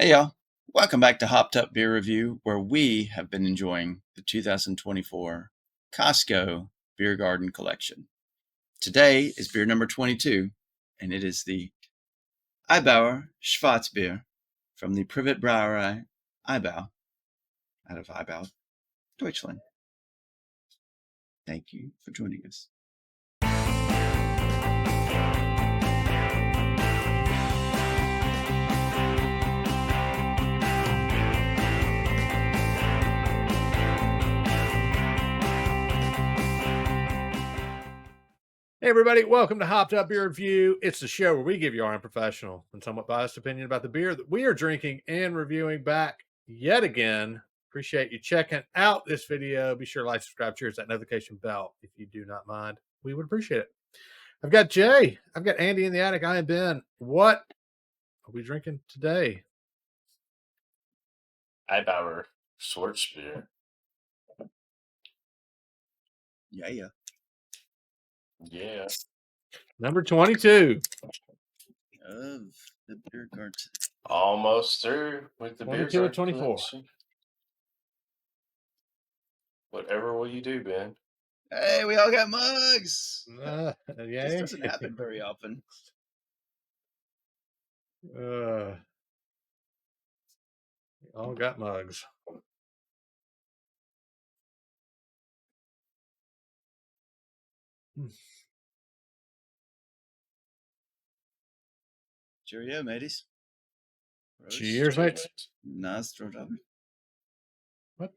Hey y'all, welcome back to Hopped Up Beer Review, where we have been enjoying the 2024 Costco Beer Garden Collection. Today is beer number 22, and it is the Eibauer Schwarzbier from the Privatbrauerei Eibau out of Eibau, Deutschland. Thank you for joining us. Hey everybody, welcome to Hopped Up Beer Review. It's the show where we give you our unprofessional and somewhat biased opinion about the beer that we are drinking and reviewing back yet again. Appreciate you checking out this video. Be sure to like, subscribe, cheers, that notification bell if you do not mind. We would appreciate it. I've got Jay. I've got Andy in the attic. I am Ben. What are we drinking today? Eibauer Schwarzbier. Yeah. Yeah. Number 22. Of the Beer Garden. Almost through with the beer 22 or garden 24. collection. Whatever will you do, Ben? Hey, we all got mugs! Yeah. This doesn't happen very often. All got mugs. Cheerio, mateys. Cheers, mates. Nostradamus. What?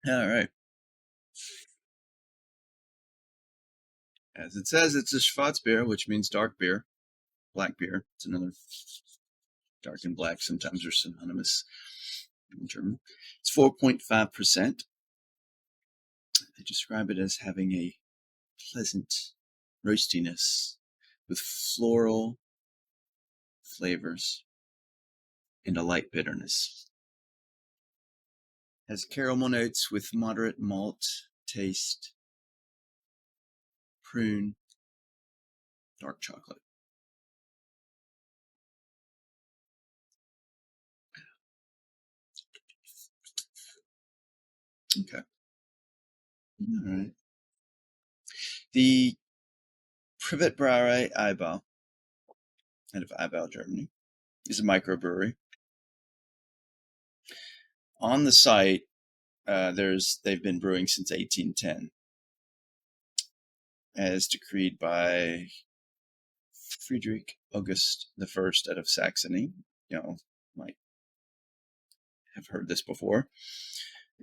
All right. As it says, it's a Schwarzbier, which means dark beer, black beer. It's another dark and black. Sometimes are synonymous in German. It's 4.5%. They describe it as having a pleasant roastiness with floral flavors and a light bitterness. Has caramel notes with moderate malt taste, prune, dark chocolate. Okay. All right. The Privatbrauerei Eibau, out of Eibau, Germany, is a microbrewery. On the site, they've been brewing since 1810, as decreed by Friedrich August I out of Saxony. You know, might have heard this before,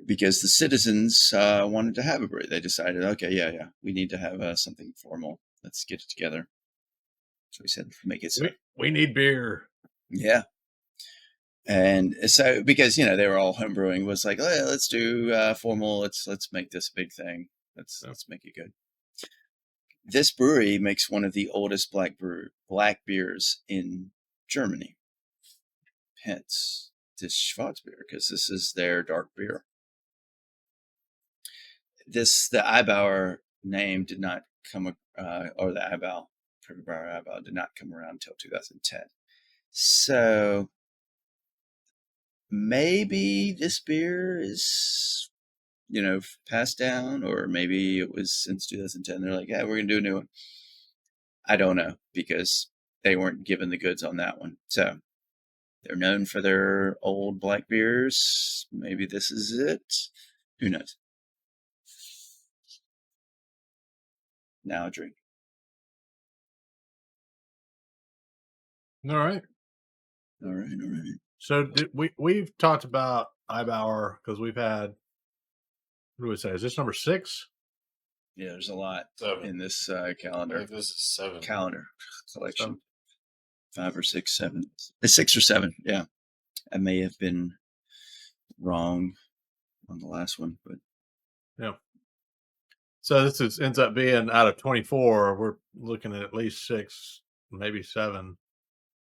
because the citizens wanted to have a brewery. They decided, okay, we need to have something formal. Let's get it together. So he said, make it so. We need beer. Yeah. And so, because, they were all homebrewing, was like, oh, let's do formal. Let's make this a big thing. Let's make it good. This brewery makes one of the oldest black beers in Germany. Hence, this Schwarzbier, because this is their dark beer. The Eibauer name did not come, or the Eibau, Privatbrauerei Eibau, did not come around until 2010. So maybe this beer is, passed down, or maybe it was since 2010. They're like, yeah, we're going to do a new one. I don't know, because they weren't given the goods on that one. So they're known for their old black beers. Maybe this is it. Who knows? Now a drink. All right. So we've talked about Eibauer because we've had, what do we say? Is this number 6? Yeah, there's a lot 7 in this calendar. I think this is 7 calendar collection. 5 or 6, 7. It's 6 or 7. Yeah, I may have been wrong on the last one, but yeah. So this ends up being, out of 24, we're looking at least 6, maybe 7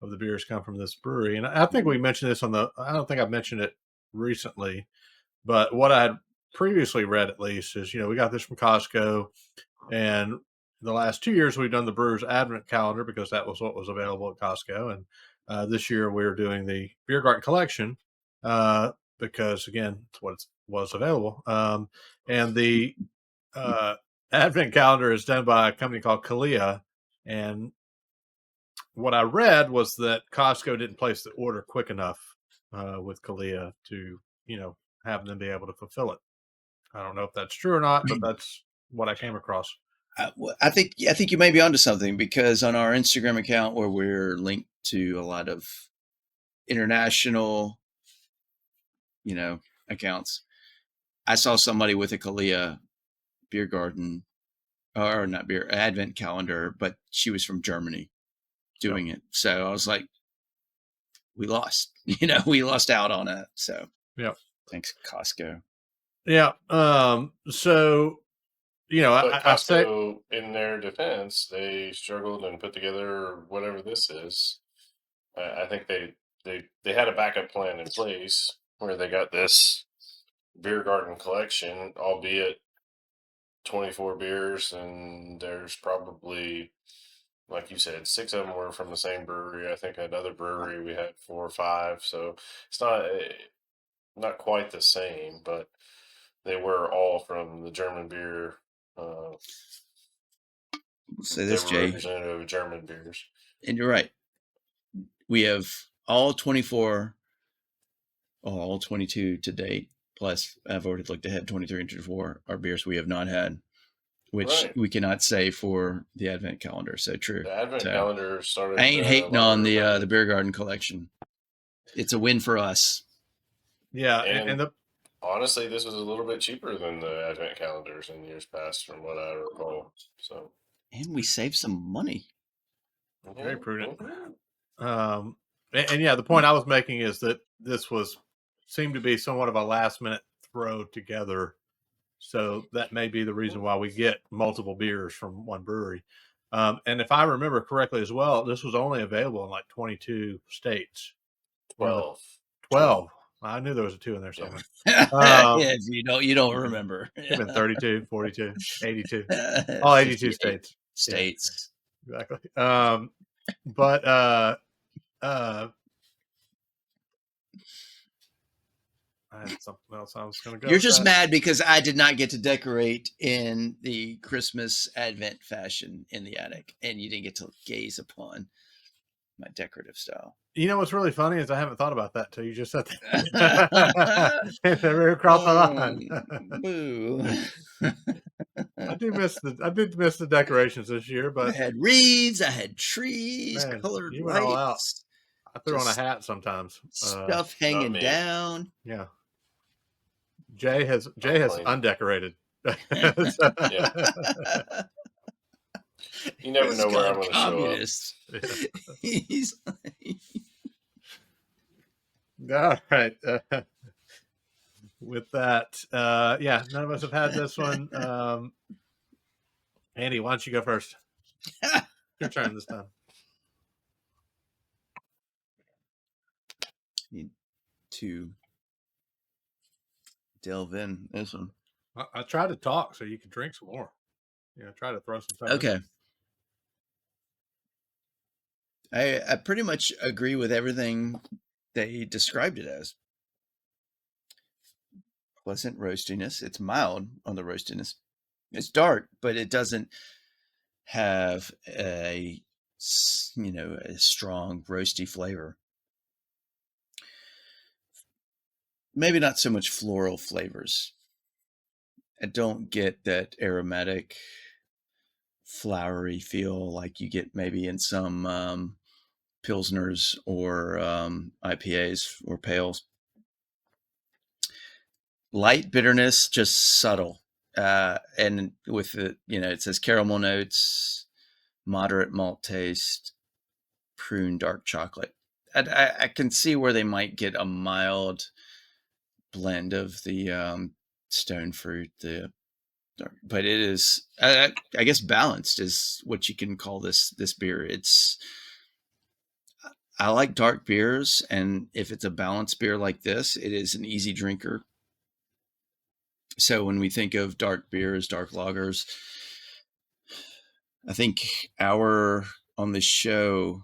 of the beers come from this brewery. And I think we mentioned this I don't think I've mentioned it recently, but what I had previously read, at least, is, we got this from Costco, and the last 2 years we've done the Brewer's Advent calendar because that was what was available at Costco, and this year we're doing the Beer Garden collection because, again, it's what was available. And the Advent calendar is done by a company called Kalia, and what I read was that Costco didn't place the order quick enough with Kalia to, have them be able to fulfill it. I don't know if that's true or not, but that's what I came across. I think you may be onto something, because on our Instagram account, where we're linked to a lot of international, accounts, I saw somebody with a Kalia beer garden, or not beer Advent calendar, but she was from Germany doing it. So I was like, we lost, we lost out on it. So yeah, thanks, Costco. Yeah. So, But I say, Costco, in their defense, they struggled and put together whatever this is. I think they had a backup plan in place where they got this beer garden collection, albeit 24 beers, and there's probably, like you said, 6 of them were from the same brewery. I think another brewery we had 4 or 5, so it's not quite the same, but they were all from the German beer. Say They this, were Jay, representative of German beers. and you're right. We have all 24, all 22 to date. Plus, I've already looked ahead, 23 and 24 are beers we have not had, which Right. we cannot say for the Advent calendar. So true. The Advent So, calendar started. I ain't hating like on we were the beer garden collection. It's a win for us. yeah. And honestly, this was a little bit cheaper than the Advent calendars in years past, from what I recall. So, And we saved some money. Very prudent. Mhm. And yeah, the point I was making is that this seemed to be somewhat of a last minute throw together. So that may be the reason why we get multiple beers from one brewery. And if I remember correctly as well, this was only available in like 22 states. 12. 12. I knew there was a 2 in there somewhere. Yes, you don't remember. It's been 32, 42, 82. All 82 states. States. Yeah, exactly. But I had something else I was going to go. You're just mad because I did not get to decorate in the Christmas Advent fashion in the attic, and you didn't get to gaze upon my decorative style. You know what's really funny is I haven't thought about that till you just said that. It never crossed my mind. Boo. I did miss the decorations this year, but I had wreaths, I had trees, man, colored you went all out. lights. I threw on a hat sometimes. Stuff hanging down. Yeah. Jay has undecorated. Yeah. You never know where I'm going to show up. He's all right. With that, yeah, none of us have had this one. Andy, why don't you go first? Your turn this time. Need to delve in this one. I tried to talk so you could drink some more. Try to throw some stuff. Okay. I pretty much agree with everything they described it as. Pleasant roastiness. It's mild on the roastiness. It's dark, but it doesn't have a strong roasty flavor. Maybe not so much floral flavors. I don't get that aromatic, flowery feel like you get maybe in some Pilsners or IPAs or pales. Light bitterness, just subtle. And with the, it says caramel notes, moderate malt taste, prune, dark chocolate. I can see where they might get a mild blend of the stone fruit, but it is, I guess, balanced is what you can call this beer. I like dark beers, and if it's a balanced beer like this, it is an easy drinker. So when we think of dark beers, dark lagers, I think on this show,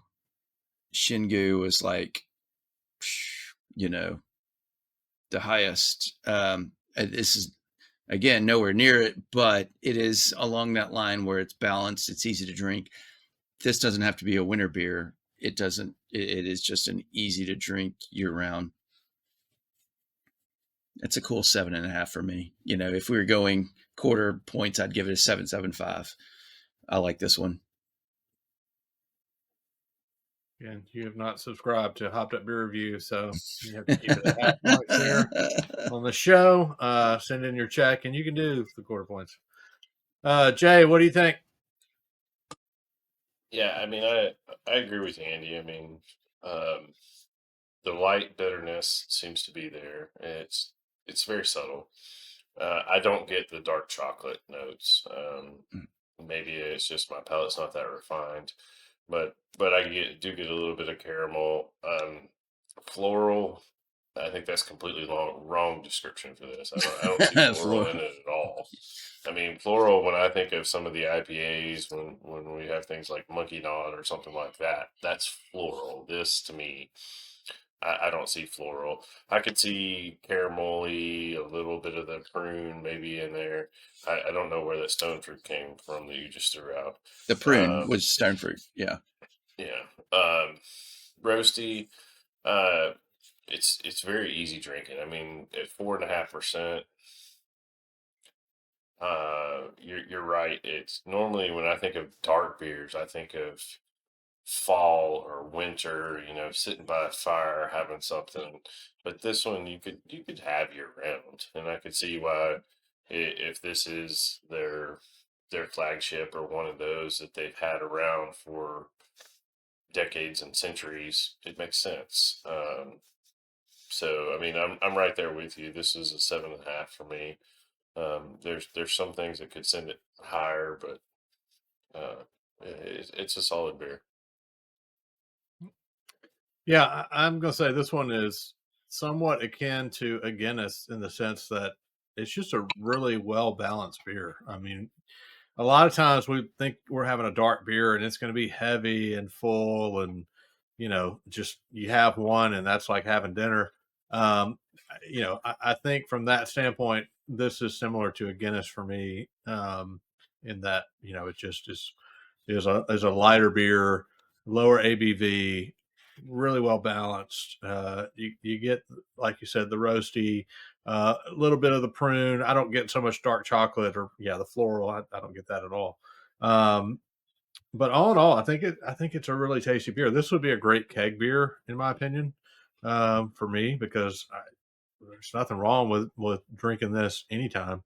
Shingu was like, the highest. This is, again, nowhere near it, but it is along that line where it's balanced. It's easy to drink. This doesn't have to be a winter beer. It doesn't. It is just an easy to drink year round. It's a cool 7.5 for me. If we were going quarter points, I'd give it a 7.75. I like this one. And you have not subscribed to Hopped Up Beer Review, so you have to keep it at half points here on the show. Send in your check, and you can do the quarter points. Jay, what do you think? Yeah, I mean, I agree with Andy. I mean, the light bitterness seems to be there. It's very subtle. I don't get the dark chocolate notes. Maybe it's just my palate's not that refined, but I do get a little bit of caramel, floral. I think that's completely wrong description for this. I don't see floral in it at all. I mean, floral, when I think of some of the IPAs, when we have things like Monkey Knot or something like that, that's floral. This, to me, I don't see floral. I could see caramelly, a little bit of the prune maybe in there. I don't know where that stone fruit came from that you just threw out. The prune was stone fruit. Yeah. Yeah. Roasty. It's very easy drinking. I mean, at 4.5%, you're right. It's normally, when I think of dark beers, I think of fall or winter, sitting by a fire having something. But this one you could have year round, and I could see why, if this is their flagship or one of those that they've had around for decades and centuries, it makes sense. So I mean, I'm right there with you. This is a 7.5 for me. There's some things that could send it higher, but it's a solid beer. Yeah, I'm going to say this one is somewhat akin to a Guinness in the sense that it's just a really well balanced beer. I mean, a lot of times we think we're having a dark beer and it's going to be heavy and full, and just you have one and that's like having dinner. I think from that standpoint, this is similar to a Guinness for me, in that it just is a lighter beer, lower ABV, really well balanced. You get, like you said, the roasty, a little bit of the prune. I don't get so much dark chocolate or the floral. I don't get that at all. But all in all, I think it's a really tasty beer. This would be a great keg beer, in my opinion, for me, because there's nothing wrong with drinking this anytime.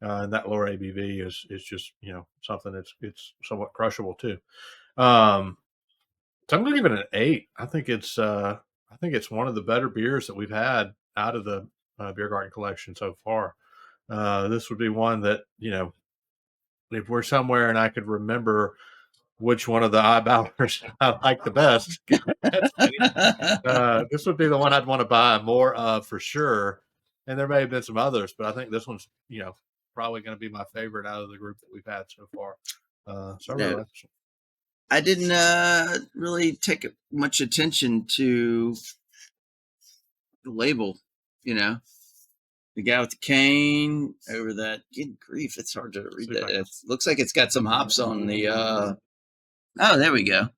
And that lower ABV is just something it's somewhat crushable too. So I'm going to give it an 8. I think it's one of the better beers that we've had out of the Beer Garden collection so far. This would be one that if we're somewhere and I could remember which one of the Eibauers I like the best, this would be the one I'd want to buy more of for sure. And there may have been some others, but I think this one's probably going to be my favorite out of the group that we've had so far. So I really like this one. I didn't really take much attention to the label, the guy with the cane over that. Good grief, it's hard to read that. It looks like it's got some hops on the oh, there we go.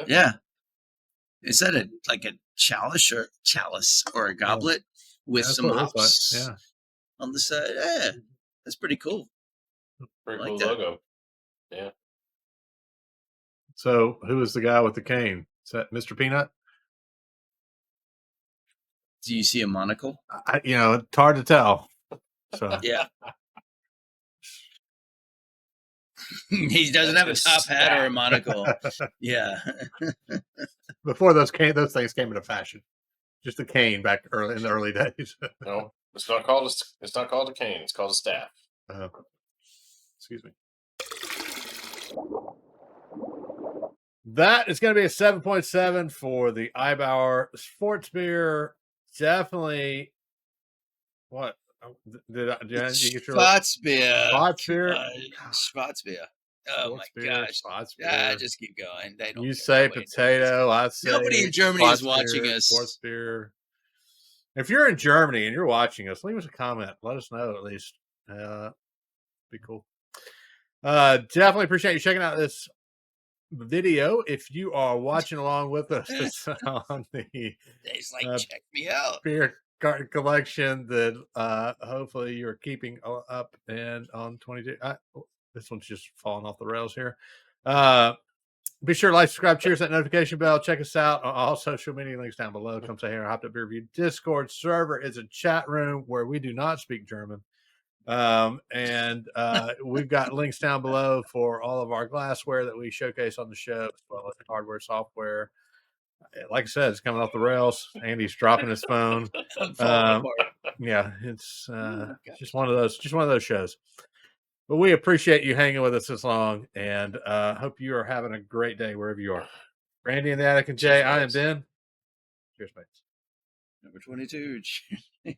Yeah. Is that like a chalice or a goblet with some hops on the side? Yeah, that's pretty cool. Pretty cool logo. Yeah. So who is the guy with the cane? Is that Mr. Peanut? Do you see a monocle? It's hard to tell. So yeah. He doesn't have a top hat or a monocle. Yeah. Before those things came into fashion, just a cane back in the early days. No, it's not called a cane. It's called a staff. Excuse me. That is going to be a 7.7 for the Eibauer Schwarzbier. Definitely, Did you get your Schwarzbier. Schwarzbier? Schwarzbier. Oh my gosh. Schwarzbier. Just keep going. They don't You care say about potato. I say nobody in Germany is watching us. Schwarzbier. If you're in Germany and you're watching us, leave us a comment. Let us know at least. Be cool. Definitely appreciate you checking out this video. If you are watching along with us on the It's like, check me out. beer garden collection that hopefully you're keeping up and on 22. This one's just falling off the rails here. Be sure to like, subscribe, cheers that notification bell. Check us out on all social media links down below. Come say hey on Hopped Up Beer Review. Discord server is a chat room where we do not speak German. And we've got links down below for all of our glassware that we showcase on the show, as well as hardware, software. Like I said, it's coming off the rails. Andy's dropping his phone. Yeah, it's just one of those shows. But we appreciate you hanging with us this long, and hope you are having a great day wherever you are. Randy and the Attic and Jay, I am Ben. Cheers, mates. Number 22. Cheers.